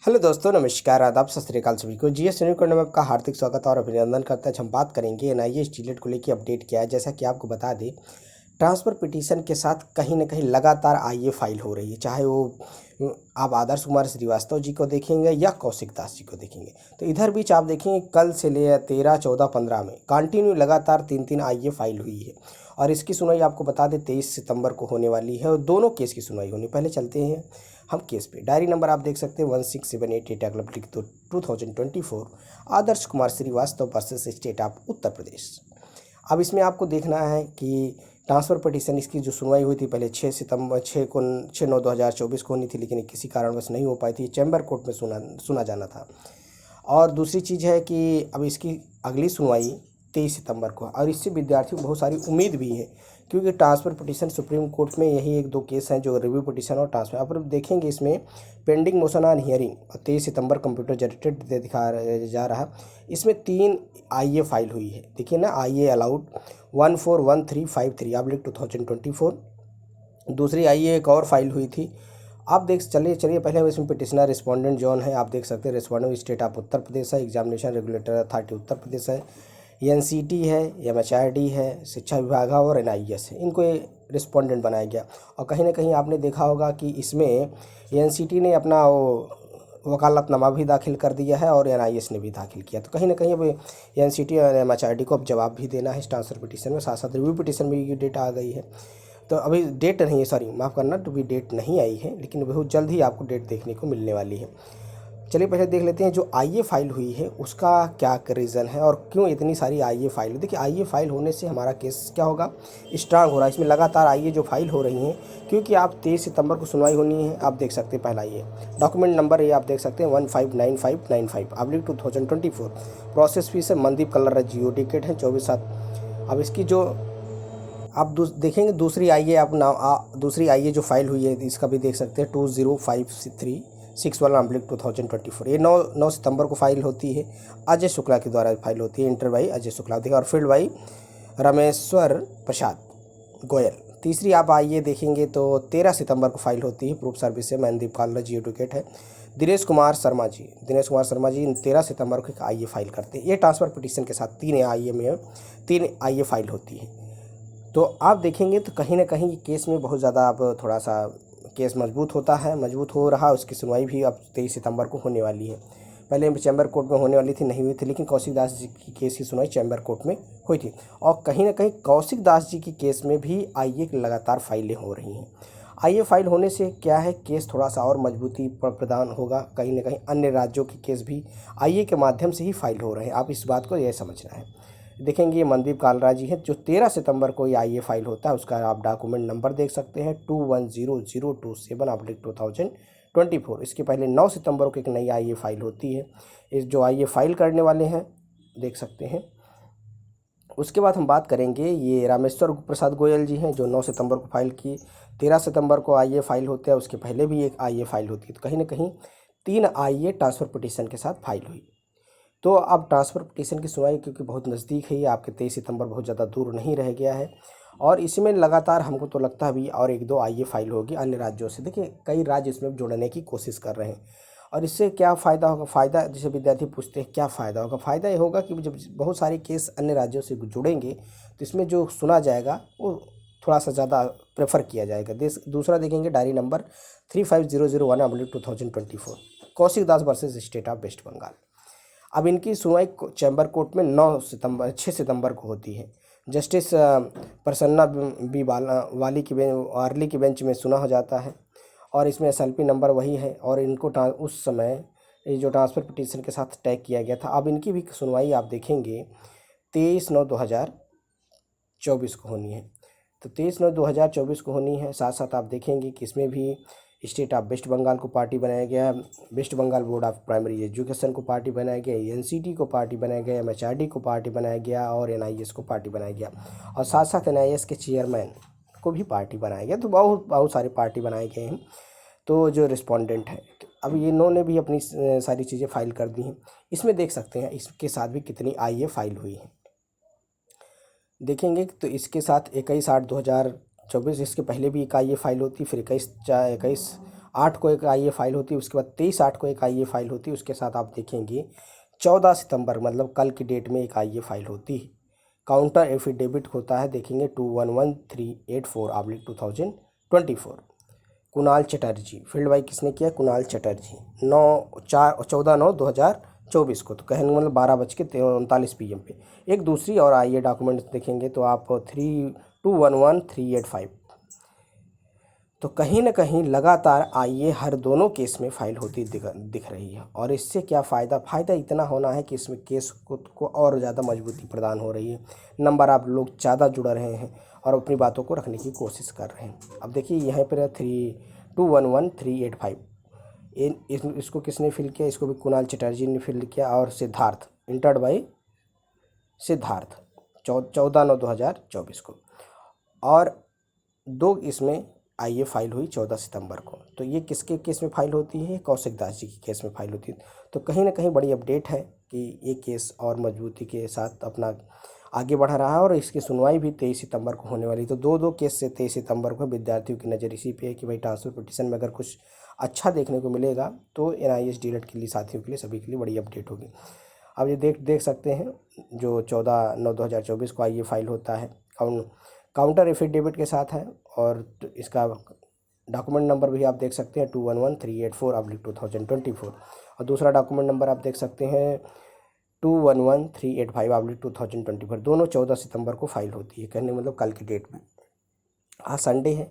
Hello दोस्तों, नमस्कार, आदाब, सत श्री अकाल सभी को। जीएस न्यूज़ में आपका हार्दिक स्वागत और अभिनंदन करते हैं। हम बात करेंगे एनआईए स्टीलेट को लेकर अपडेट किया है। जैसा कि आपको बता दें, ट्रांसफ़र पिटीशन के साथ कहीं ना कहीं लगातार आईए फाइल हो रही है। चाहे वो आप आदर्श कुमार श्रीवास्तव जी को देखेंगे या कौशिक दास जी को देखेंगे, तो इधर बीच आप देखेंगे कल से ले 13, 14, 15 में कंटिन्यू लगातार 3 आईए फाइल हुई है। और इसकी सुनवाई आपको बता दें 23 सितंबर को होने वाली है और दोनों केस की सुनवाई होनी। पहले चलते हैं हम केस पे। डायरी नंबर आप देख सकते हैं 16788 क्लब लिख दो 2024 Adarsh Kumar Srivastava versus state of Uttar Pradesh. अब इसमें आपको देखना है कि ट्रांसफ़र पिटीशन इसकी जो सुनवाई हुई थी पहले 6/9/2024 को होनी थी, लेकिन किसी कारणवश नहीं हो पाई थी। चैम्बर कोर्ट में सुना जाना था। और दूसरी चीज़ है कि अब इसकी अगली सुनवाई 23 सितंबर को, और इससे विद्यार्थियों को बहुत सारी उम्मीद भी है, क्योंकि ट्रांसफ़र पिटीशन सुप्रीम कोर्ट में यही 1-2 केस हैं जो रिव्यू पिटीशन और ट्रांसफ़र। अब देखेंगे इसमें pending motion on hearing 23 September computer generated दिखा जा रहा। इसमें 3 आईए फाइल हुई है। देखिए ना, आईए अलाउड 141353/2024। दूसरी आईए एक और फाइल हुई थी। आप चलिए पहले हम इसमें पिटिशनर रिस्पोंडेंट जॉन है, आप देख सकते हैं। रिस्पोंडेंट स्टेट ऑफ उत्तर प्रदेश है, examination regulator authority Uttar Pradesh है, एनसीटी है, एमएचआरडी है, शिक्षा विभाग है और एनआईएस है। इनको रिस्पोंडेंट बनाया गया। और कहीं ना कहीं आपने देखा होगा कि इसमें एनसीटी ने अपना वो वकालतनामा भी दाखिल कर दिया है और एनआईएस ने भी दाखिल किया। तो कहीं ना कहीं अब एनसीटी और एमएचआरडी को अब जवाब भी देना है इस ट्रांसफ़र पिटीशन में। साथ साथ रिव्यू पिटीशन में ये डेट आ गई है। तो अभी डेट नहीं है, सॉरी माफ़ करना, तो भी डेट नहीं आई है, लेकिन बहुत जल्द ही आपको डेट देखने को मिलने वाली है। चलिए पहले देख लेते हैं जो आईए फाइल हुई है उसका क्या रीज़न है और क्यों इतनी सारी आईए फाइल हुई। देखिए, आईए फाइल होने से हमारा केस क्या होगा, स्ट्रांग हो रहा है। इसमें लगातार आईए जो फाइल हो रही हैं, क्योंकि आप 23 सितंबर को सुनवाई होनी है। आप देख सकते हैं पहला ये डॉक्यूमेंट नंबर ये आप देख सकते हैं 159595/2024। प्रोसेस फीस है मनदीप कलर जियो टिकट है 24/7। अब इसकी जो आप देखेंगे दूसरी आईए दूसरी आईए जो फाइल हुई है इसका भी देख सकते हैं 2053 वाला अम्बलिक 2024। ये 9 सितंबर को फाइल होती है। अजय शुक्ला के द्वारा फाइल होती है। इंटर बाई अजय शुक्ला देखिए और फील्ड बाई रमेश्वर प्रसाद गोयल। तीसरी आप आइए देखेंगे तो 13 सितंबर को फाइल होती है। प्रूफ सर्विस से मनदीप कालरा जी एडवोकेट है। दिनेश कुमार शर्मा जी 13 सितंबर को एक आईए फाइल करते हैं। ये ट्रांसफ़र पिटीशन के साथ 3 आईए फाइल होती है। तो आप देखेंगे तो कहीं ना कहीं केस में बहुत ज़्यादा अब थोड़ा सा केस मजबूत हो रहा। उसकी सुनवाई भी अब 23 सितंबर को होने वाली है। पहले चैम्बर कोर्ट में होने वाली थी, नहीं हुई थी, लेकिन कौशिक दास जी की केस की सुनवाई चैम्बर कोर्ट में हुई थी। और कहीं ना कहीं कौशिक दास जी की केस में भी आईए की लगातार फाइलें हो रही हैं। आईए फाइल होने से क्या है, केस थोड़ा सा और मजबूती प्रदान होगा। कहीं ना कहीं अन्य राज्यों के केस भी आईए के माध्यम से ही फाइल हो रहे हैं। आप इस बात को यह समझना है। देखेंगे ये मनदीप कालरा जी है जो 13 सितंबर को ये आईए फाइल होता है। उसका आप डॉक्यूमेंट नंबर देख सकते हैं 210027/2024। इसके पहले 9 सितंबर को एक नई आईए फाइल होती है। इस जो आईए फाइल करने वाले हैं देख सकते हैं। उसके बाद हम बात करेंगे ये रामेश्वर प्रसाद गोयल जी हैं जो 9 सितंबर को फाइल की। 13 सितंबर को आईए फाइल होते हैं। उसके पहले भी एक आईए फाइल होती है। तो कहीं ना कहीं 3 आईए ट्रांसफ़र पिटीशन के साथ फाइल हुई। तो अब ट्रांसफ़र पिटीशन की सुनवाई क्योंकि बहुत नज़दीक है, ये आपके 23 सितंबर बहुत ज़्यादा दूर नहीं रह गया है। और इसमें लगातार हमको तो लगता है अभी और 1-2 आईए फाइल होगी अन्य राज्यों से। देखिए कई राज्य इसमें जुड़ने की कोशिश कर रहे हैं। और इससे क्या फ़ायदा होगा, फ़ायदा जैसे विद्यार्थी पूछते हैं क्या फ़ायदा होगा, फ़ायदा ये होगा कि जब बहुत सारे केस अन्य राज्यों से जुड़ेंगे तो इसमें जो सुना जाएगा वो थोड़ा सा ज़्यादा प्रेफर किया जाएगा। दूसरा देखेंगे diary number 35001/2024 Kaushik Das versus state of West Bengal. अब इनकी सुनवाई चैम्बर कोर्ट में 6 सितंबर को होती है। जस्टिस प्रसन्ना बी वाली की वार्ली की बेंच में सुना हो जाता है। और इसमें एसएलपी नंबर वही है और इनको उस समय ये जो ट्रांसफ़र पिटीशन के साथ टैग किया गया था। अब इनकी भी सुनवाई आप देखेंगे 23/9/2024 को होनी है। तो 23/9/2024 को होनी है। साथ साथ आप देखेंगे कि इसमें भी स्टेट ऑफ वेस्ट बंगाल को पार्टी बनाया गया, West Bengal board of primary education को पार्टी बनाया गया, एनसीटी को पार्टी बनाया गया, एमएचआरडी को पार्टी बनाया गया और एनआईएस को पार्टी बनाया गया। और साथ साथ एनआईएस के चेयरमैन को भी पार्टी बनाया गया। तो बहुत सारे पार्टी बनाए गए हैं। तो जो रिस्पोंडेंट है अब ये इन्होंने भी अपनी सारी चीज़ें फाइल कर दी हैं। इसमें देख सकते हैं इसके साथ भी कितनी आईए फाइल हुई है। देखेंगे तो इसके साथ 21/8/2024 इसके पहले भी एक आईए फाइल होती, फिर 21 8 को एक आईए फाइल होती है, उसके बाद 23/8 को एक आईए फाइल होती है, उसके साथ आप देखेंगे 14 सितंबर मतलब कल की डेट में एक आईए फाइल होती है। काउंटर एफिडेविट होता है, देखेंगे 211384/2024। कुणाल चटर्जी, फील्ड बाई किसने किया? कुणाल चटर्जी, 14/9/2024 को, तो कहने मतलब 12:39 PM पे। एक दूसरी और आइए डॉक्यूमेंट्स देखेंगे तो आप 32113885। तो कहीं ना कहीं लगातार आइए हर दोनों केस में फाइल होती दिख रही है। और इससे क्या फ़ायदा? फ़ायदा इतना होना है कि इसमें केस को और ज़्यादा मजबूती प्रदान हो रही है, नंबर आप लोग ज़्यादा जुड़ रहे हैं और अपनी बातों को रखने की कोशिश कर रहे हैं। अब देखिए यहाँ पर 32113885, इसको किसने फिल किया? इसको भी कुणाल चटर्जी ने फिल किया। और सिद्धार्थ, इंटर्ड बाई सिद्धार्थ, 14/9/2024 को। और 2 इसमें आईए फाइल हुई 14 सितंबर को। तो ये किसके केस में फाइल होती है? कौशिक दास जी की केस में फाइल होती है। तो कहीं ना कहीं बड़ी अपडेट है कि ये केस और मजबूती के साथ अपना आगे बढ़ रहा है और इसकी सुनवाई भी 23 सितंबर को होने वाली। तो दो केस से 23 सितंबर को विद्यार्थियों की नज़र इसी पे है कि भाई ट्रांसफ़र पिटीशन में अगर कुछ अच्छा देखने को मिलेगा तो NIS डीलेट के लिए, साथियों के लिए, सभी के लिए बड़ी अपडेट होगी। अब ये देख सकते हैं जो 14/9/2024 को आईए फाइल होता है, काउंटर एफिडेविट के साथ है। और इसका डॉक्यूमेंट नंबर भी आप देख सकते हैं 211384/2024। और दूसरा डॉक्यूमेंट नंबर आप देख सकते हैं 211385/2024। दोनों 14 सितंबर को फाइल होती है, कहने मतलब कल की डेट में। आज संडे है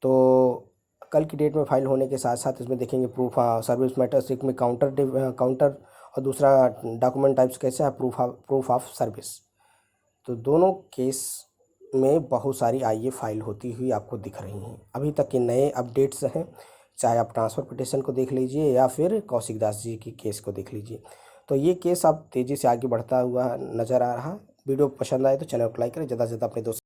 तो कल की डेट में फाइल होने के साथ साथ इसमें देखेंगे प्रूफ सर्विस मैटर्स, एक में काउंटर और दूसरा डॉक्यूमेंट टाइप्स कैसे है? Proof of service. तो दोनों केस में बहुत सारी आईए फाइल होती हुई आपको दिख रही हैं। अभी तक के नए अपडेट्स हैं, चाहे आप ट्रांसफ़र पिटीशन को देख लीजिए या फिर कौशिक दास जी की केस को देख लीजिए। तो ये केस अब तेज़ी से आगे बढ़ता हुआ नज़र आ रहा है। वीडियो पसंद आए तो चैनल को लाइक करें, ज़्यादा से ज़्यादा अपने दोस्त